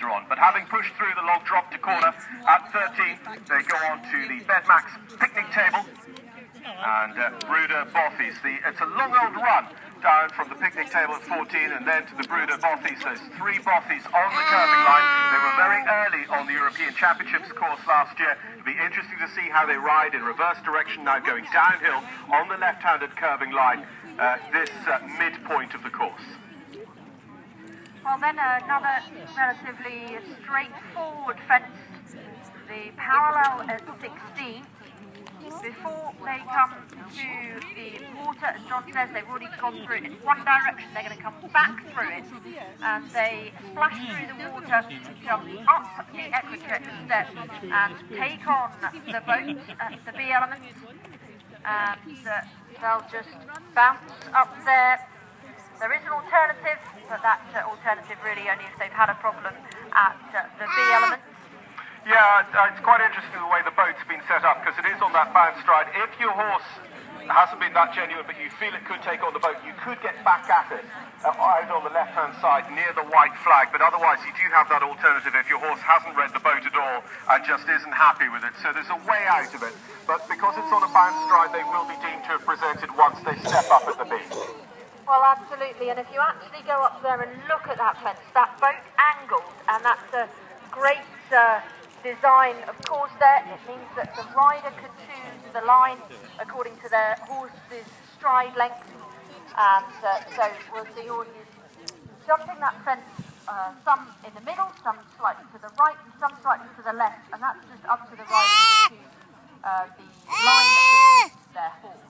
later on. But having pushed through the log drop to corner at 13, they go on to the Bedmax picnic table. And Brooder Bothies. It's a long old run down from the picnic table at 14 and then to the Brooder Bothies. There's 3 Bothies on the curving line. They were very early on the European Championships course last year. It'll be interesting to see how they ride in reverse direction now, going downhill on the left-handed curving line, this midpoint of the course. Well, then another relatively straightforward fence, the parallel at 16. Before they come to the water, as John says, they've already gone through it in one direction. They're going to come back through it, and they splash through the water, jump up the equatorial step, and take on the boat at the B element, and they'll just bounce up there. There is an alternative, but that alternative really only if they've had a problem at the B element. Yeah, it's quite interesting the way the boat's been set up, because it is on that bounce stride. If your horse hasn't been that genuine, but you feel it could take on the boat, you could get back at it out on the left-hand side near the white flag, but otherwise you do have that alternative if your horse hasn't read the boat at all and just isn't happy with it. So there's a way out of it, but because it's on a bounce stride, they will be deemed to have presented once they step up at the beach. Well, absolutely, and if you actually go up there and look at that fence, that boat angles, and that's a great design, of course, there. It means that the rider can choose the line according to their horse's stride length, and so we'll see horses jumping that fence, some in the middle, some slightly to the right, and some slightly to the left, and that's just up to the rider to choose the line that fits their horse.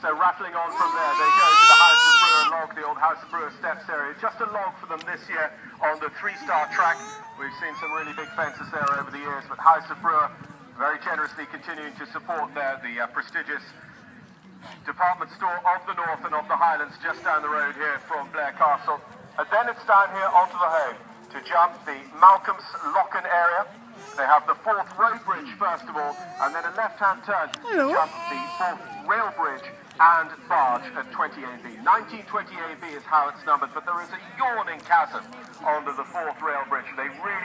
So rattling on from there, they go to the House of Brewer log, the old House of Brewer steps area. Just a log for them this year on the 3-star track. We've seen some really big fences there over the years, but House of Brewer very generously continuing to support there the prestigious department store of the North and of the Highlands just down the road here from Blair Castle. And then it's down here onto the home to jump the Malcolm's Locken area. They have the 4th road bridge first of all, and then a left-hand turn to jump the 4th rail bridge and barge at 20 AB. 1920 AB is how it's numbered, but there is a yawning chasm onto the 4th rail bridge. They really